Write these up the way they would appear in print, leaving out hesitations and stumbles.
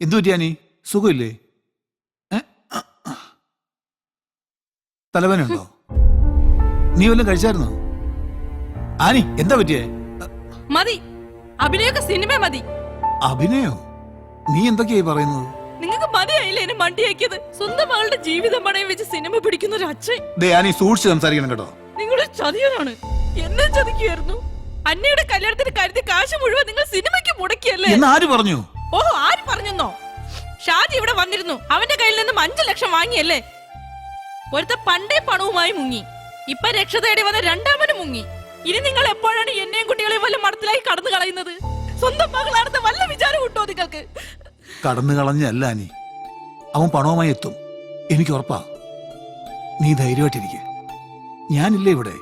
എന്തു പറ്റിയാനി? സുഖമില്ലേ? തലവേനുണ്ടോ? നീ വല്ലതും കഴിച്ചായിരുന്നോ? ആനി എന്താ പറ്റിയേ? മതി, അഭിനയൊക്കെ സിനിമ മതി. അഭിനയോ? നീ എന്തൊക്കെയായി പറയുന്നത്? നിങ്ങൾക്ക് മതിയായില്ലേ എന്നെ മണ്ടിയാക്കിയത്? സ്വന്തം മകളുടെ ജീവിതം പണയം വെച്ച് സിനിമ പിടിക്കുന്ന ഒരു അച്ഛൻ. ആനി സൂക്ഷിച്ച് സംസാരിക്കണം കേട്ടോ. നിങ്ങളുടെ ചതിയനാണ്. എന്നെ ചതിക്കുമായിരുന്നു. അന്നയുടെ കല്യാണത്തിന് കരുതി കാശ് മുഴുവൻ നിങ്ങൾ സിനിമയ്ക്ക് മുടക്കിയല്ലേ? ആര് പറഞ്ഞു? ഓഹോ, ആര് പറഞ്ഞെന്നോ? ഷാജി ഇവിടെ വന്നിരുന്നു. അവന്റെ കയ്യിൽ നിന്നും 5 ലക്ഷം വാങ്ങിയല്ലേ? ഒരുത്ത പണ്ടേ പണവുമായി മുങ്ങി. ഇപ്പൊ രക്ഷ തേടി വന്ന രണ്ടാമനും മുങ്ങി. ഇനി നിങ്ങൾ എപ്പോഴാണ് എന്നെയും കുട്ടികളെയും വല്ല മടത്തിലായി കടന്നു കളയുന്നത്? സ്വന്തം മകളാണെന്ന് വല്ല വിചാരം കിട്ടോ നിങ്ങൾക്ക്? കടന്നു കളഞ്ഞല്ല ആനി, അവൻ പണവുമായി എത്തും, എനിക്ക് ഉറപ്പാ. നീ ധൈര്യമായിട്ടിരിക്കെ, ഞാനില്ലേ ഇവിടെ.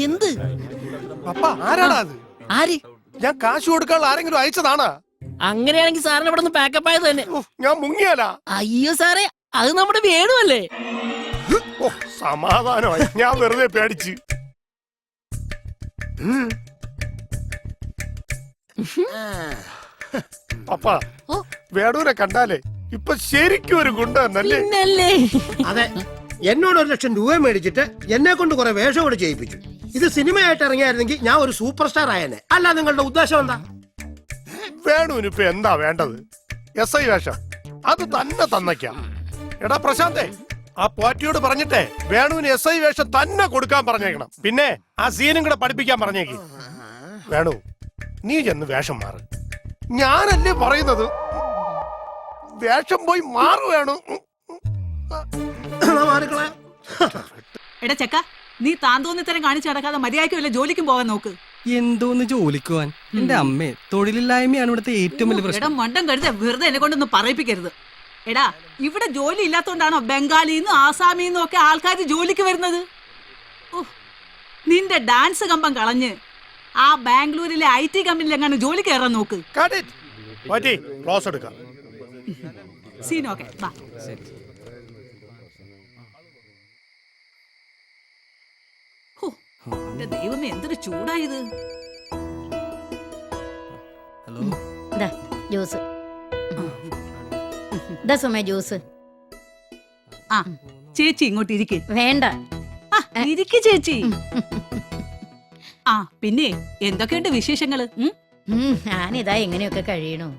എന്ത് പപ്പ ആരാടാ അത്? ആര്? ഞാൻ കാശ് കൊടുക്കാനുള്ള ആരെങ്കിലും അയച്ചതാണാ? അങ്ങനെയാണെങ്കിൽ സാറിന് ഇവിടെ നിന്ന് പാക്കപ്പ് ആയത് തന്നെ. ഞാൻ മുങ്ങിയാലാ? അയ്യോ സാറേ, അത് നമ്മുടെ വേണുവല്ലേ? ഓ സമാധാനമായി, ഞാൻ വെറുതെ പേടിച്ച്. പപ്പ വേണൂരെ കണ്ടാലേ ഇപ്പൊ ശരിക്കും ഒരു ഗുണ്ട എന്നല്ലേ? പിന്നല്ലേ. അതെ, എന്നോട് 1 ലക്ഷം രൂപ മേടിച്ചിട്ട് എന്നെ കൊണ്ട് കുറെ വേഷം കൂടെ ചെയ്യിപ്പിച്ചു. ഇത് സിനിമയായിട്ട് ഇറങ്ങിയായിരുന്നെങ്കിൽ ഞാൻ ഒരു സൂപ്പർ സ്റ്റാർ ആയേനെ. അല്ല, നിങ്ങളുടെ ഉദ്ദേശം എന്താ? വേണുവിന് ഇപ്പൊ എന്താ വേണ്ടത്? SI വേഷം അത് തന്നെ തന്നയ്ക്കാം. എടാ പ്രശാന്തേ, ആ പോറ്റിയോട് പറഞ്ഞിട്ടേ വേണുവിന് SI വേഷം തന്നെ കൊടുക്കാൻ പറഞ്ഞേക്കണം. പിന്നെ ആ സീനും കൂടെ പഠിപ്പിക്കാൻ പറഞ്ഞേക്ക്. വേണു, നീ ചെന്ന് വേഷം മാറ്. ഞാനല്ലേ പറയുന്നത്, വേഷം പോയി മാറു. വേണു എടാ ചെക്ക, നീ താൻ തോന്നിത്തരം കാണിച്ചു നടക്കാതെ മര്യാദയ്ക്ക് വല്ല ജോലിക്കും പോകാൻ നോക്ക്. എന്തോന്ന് ജോലിക്കുവാൻ? എന്റെ അമ്മേ, തൊഴിലില്ലായ്മയാണ് ഇവിടുത്തെ ഏറ്റവും വലിയ എടാ പ്രശ്നം. മണ്ടം കരുത, വെറുതെ എന്നെ കൊണ്ടൊന്നും പറയിപ്പിക്കരുത്. എടാ, ഇവിടെ ജോലി ഇല്ലാത്തോണ്ടാണോ ബംഗാളിന്നും ആസാമിന്നും ഒക്കെ ആൾക്കാർ ജോലിക്ക് വരുന്നത്? നിന്റെ ഡാൻസ് കമ്പം കളഞ്ഞ് ആ ബാംഗ്ലൂരിലെ IT കമ്പനിയിൽ എങ്ങനെ ജോലി കയറാൻ നോക്ക്. ക്ലോസ് എടുക്കാം. സീനോക്കെ വാ. എന്റെ ദൈവമേ, എന്തൊരു ചൂടായത്. Hello, juice. ഇതാ സുമേ ജ്യൂസ്. ആ ചേച്ചി ഇങ്ങോട്ട് ഇരിക്ക്. വേണ്ട. ഇരിക്ക് ചേച്ചി. ആ പിന്നെ എന്തൊക്കെയുണ്ട് വിശേഷങ്ങള്? ഞാനിതാ എങ്ങനെയൊക്കെ കഴിയണു.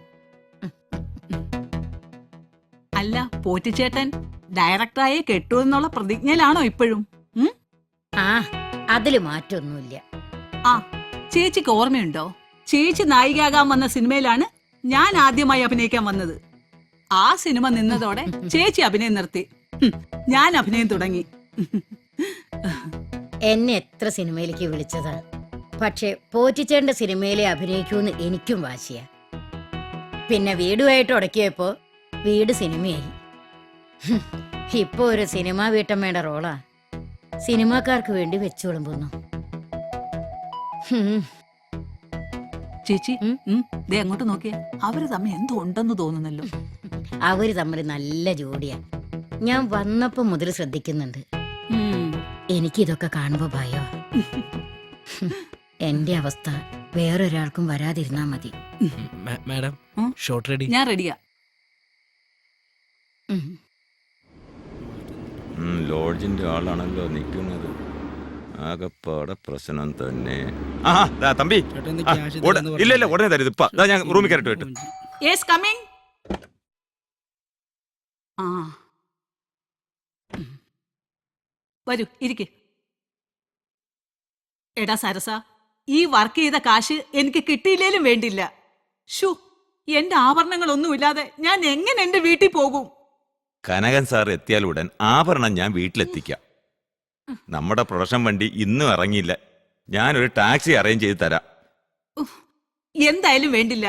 അല്ല, പോറ്റിച്ചേട്ടൻ ഡയറക്ടറായെ കെട്ടു എന്നുള്ള പ്രതിജ്ഞയിലാണോ ഇപ്പോഴും? ആ, അതില് മാറ്റൊന്നുമില്ല. ആ ചേച്ചിക്ക് ഓർമ്മയുണ്ടോ? ചേച്ചി നായികയാകാൻ വന്ന സിനിമയിലാണ് ഞാൻ ആദ്യമായി അഭിനയിക്കാൻ വന്നത്. ആ സിനിമ നിന്നതോടെ ചേച്ചി അഭിനയം നിർത്തി, ഞാൻ അഭിനയം തുടങ്ങി. എന്നെ എത്ര സിനിമയിലേക്ക് വിളിച്ചതാ, പക്ഷെ പോറ്റിച്ചേട്ടന്റെ സിനിമയിലെ അഭിനയിക്കൂന്ന് എനിക്കും വാശിയാ. പിന്നെ വീടുമായിട്ട് ഉടക്കിയപ്പോ വീട് സിനിമയായി. ഇപ്പൊ ഒരു സിനിമാ വീട്ടമ്മയുടെ റോളാ സിനിമാക്കാർക്ക് വേണ്ടി വെച്ചു വിളമ്പുന്നു. ചേച്ചി ദേ അങ്ങോട്ട് നോക്കിയേ, അവര് തമ്മിൽ എന്തോ ഉണ്ടെന്ന് തോന്നുന്നല്ലോ. അവര് തമ്മിൽ നല്ല ജോഡിയാ. ഞാൻ വന്നപ്പോ മുതൽ ശ്രദ്ധിക്കുന്നുണ്ട്. എനിക്കിതൊക്കെ കാണുമ്പോ ഭയോ. എന്റെ അവസ്ഥ വേറൊരാൾക്കും വരാതിരുന്നാ മതി. Madam shot ready? ഞാൻ റെഡിയാ. ലോഡ്ജിന്റെ ആളാണല്ലോ നിൽക്കുന്നത്. ആകപ്പാടെ പ്രശ്നം തന്നെ. തമ്പി ഇല്ല ഉടനെ തരുത്. ഇപ്പൊ ഞാൻ റൂമിൽ കയറിട്ട് വിട്ടു. Yes coming. ആ വരൂ, ഇരിക്ക്. എടാ സരസ, ഈ വർക്ക് ചെയ്ത കാശ് എനിക്ക് കിട്ടിയില്ലേലും വേണ്ടില്ല. ഷു, എന്റെ ആഭരണങ്ങളൊന്നുമില്ലാതെ ഞാൻ എങ്ങനെ എന്റെ വീട്ടിൽ പോകും? കനകൻ സാർ എത്തിയാലുടൻ ആഭരണം ഞാൻ വീട്ടിലെത്തിക്കാം. നമ്മുടെ പ്രൊഡക്ഷൻ വണ്ടി ഇന്നും ഇറങ്ങിയില്ല. ഞാനൊരു ടാക്സി അറേഞ്ച് ചെയ്ത് തരാം. എന്തായാലും വേണ്ടില്ല.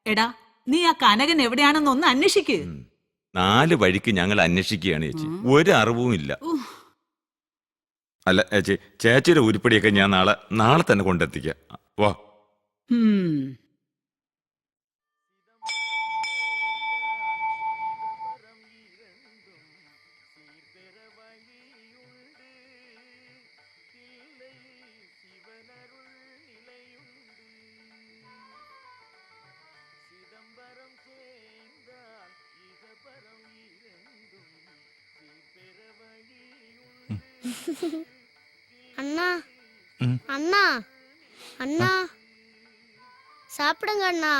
എടാ, നീ ആ കനകൻ എവിടെയാണെന്ന് ഒന്ന് അന്വേഷിക്ക്. 4 വഴിക്ക് ഞങ്ങൾ അന്വേഷിക്കുകയാണ് ചേച്ചി, ഒരു അറിവും ഇല്ല. അല്ല ചേച്ചിയുടെ ഉരുപ്പടിയൊക്കെ ഞാൻ നാളെ തന്നെ കൊണ്ടെത്തിക്കാം. വാ. அண்ணா அண்ணா அண்ணா சாப்பிடுங்க அண்ணா,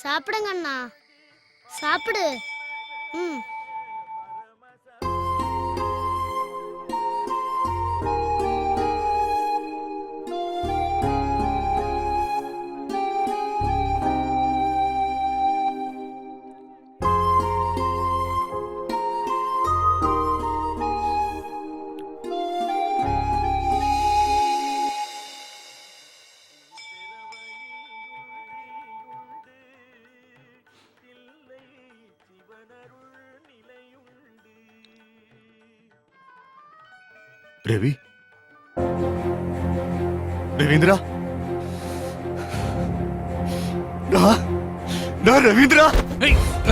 சாப்பிடுங்க அண்ணா, சாப்பிடு. ம். രവി, രവീന്ദ്ര, രവീന്ദ്ര,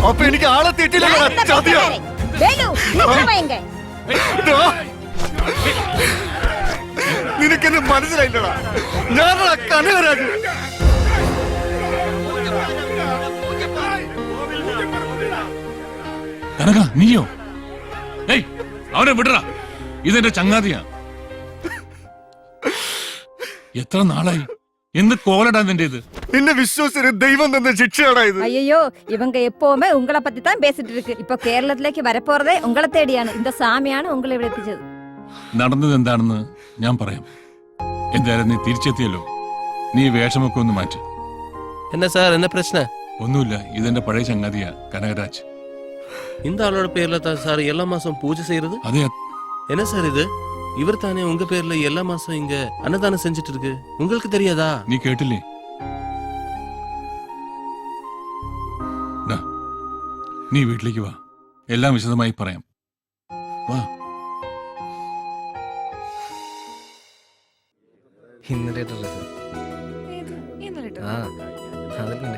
അപ്പൊ എനിക്ക് ആളെ തെറ്റില്ല. നിനക്കെന്നെ മനസ്സിലായില്ലടാ, ഞാനടാ കനകരാജ്. കനക, നീയോ? ഏയ്, അവനെ വിടറാ, ഇതെന്റെ ചങ്ങാതിയാ. എത്ര നാളായി, എന്ത് കോലടാ നിന്റേത്? നിന്നെ വിശ്വസിച്ച് ദൈവം തന്ന ശിക്ഷയാടാ ഇത്. ஐயோ இவங்க எப்பவுமே உங்களை பத்தி தான் பேசிட்டு இருக்கு. இப்ப கேரளத்திലേക്ക് வரப்போறதே உங்களை தேடிയാണ്. இந்த சாமிയാണ് உங்களை ഇവിടെ എത്തിച്ചത്. നടന്നത് എന്താണെന്ന് ഞാൻ പറയാം. എന്തായാലും നീ തിരിച്ചെത്തിയല്ലോ. നീ വേഷമൊക്കെ ഒന്ന് മാറ്റി. എന്നാ സാർ എന്നാ പ്രശ്നം? ഒന്നുമില്ല, ഇതെന്റെ പഴയ ചങ്ങാതിയാ കനകരാജ്. இந்த ஆளோட பேர்ல தான் சார் எல்லா மாசம் பூஜை செய்யறது. അതെ, என்ன சார் இது? இவர் தானே உங்க பேர்ல எல்லா மாசம் இங்க அன்னதானம் செஞ்சுட்டு இருக்கு. உங்களுக்கு தெரியாதா? നീ കേട്ടില്ലേ? ദാ, നീ വീട്ടിലേക്ക് വാ, എല്ലാം വിശദമായി പറയാം. വാ. ഇന്നലെ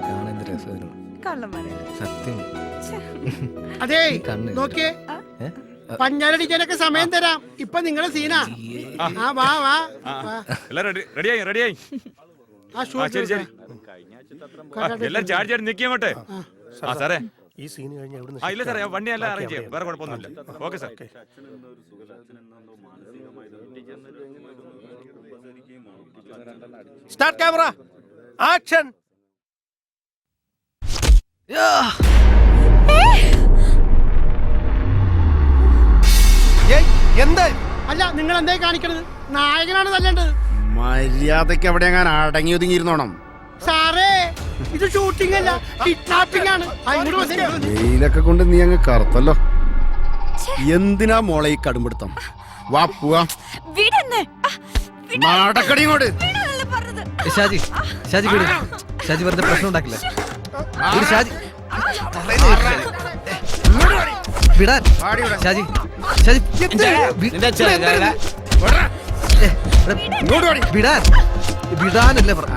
കാണാൻ രസമായിരുന്നു. സത്യം. അതെ നോക്കിയേ, പഞ്ഞാരടിക്കാനൊക്കെ സമയം തരാം. ഇപ്പൊ നിങ്ങളെ സീനാ. ആ വാ വാ. റെഡിയായി. ശരി ശരി, എല്ലാരും ചാടി ചാടി നിൽക്കിയാട്ടെ. ആ സാറേ, ഈ സീൻ കഴിഞ്ഞ ഇല്ല സാറേ, വണ്ടി എല്ലാം അറേഞ്ച് ചെയ്യാം, വേറെ കുഴപ്പമൊന്നുമില്ല. Okay sir. Start camera, action. എന്താ? അല്ല, നിങ്ങൾ എന്തായി കാണിക്കണത്? നായകനാണ് തല്ലേണ്ടത്. മര്യാദക്ക് അവിടെ ഞാൻ അടങ്ങി ഒതുങ്ങിയിരുന്നോണം. സാറേ, ഇത് ഷൂട്ടിംഗ് അല്ല, കിഡ്നാപ്പിംഗ് ആണ്. വെയിലൊക്കെ കൊണ്ട് നീ അങ്ങ് കറുത്തല്ലോ. എന്തിനാ മോളെ ഈ കടുംപിടുത്തം? വാ പോവാ. നടക്കടി ഇങ്ങോട്ട്. ഷാജി വിട്. ഷാജി വെറുതെ പ്രശ്നം ഉണ്ടാക്കില്ല. ഷാജി വിടാൻ. ഷാജി വിടാൻ. വിടാനല്ലേ പറഞ്ഞു.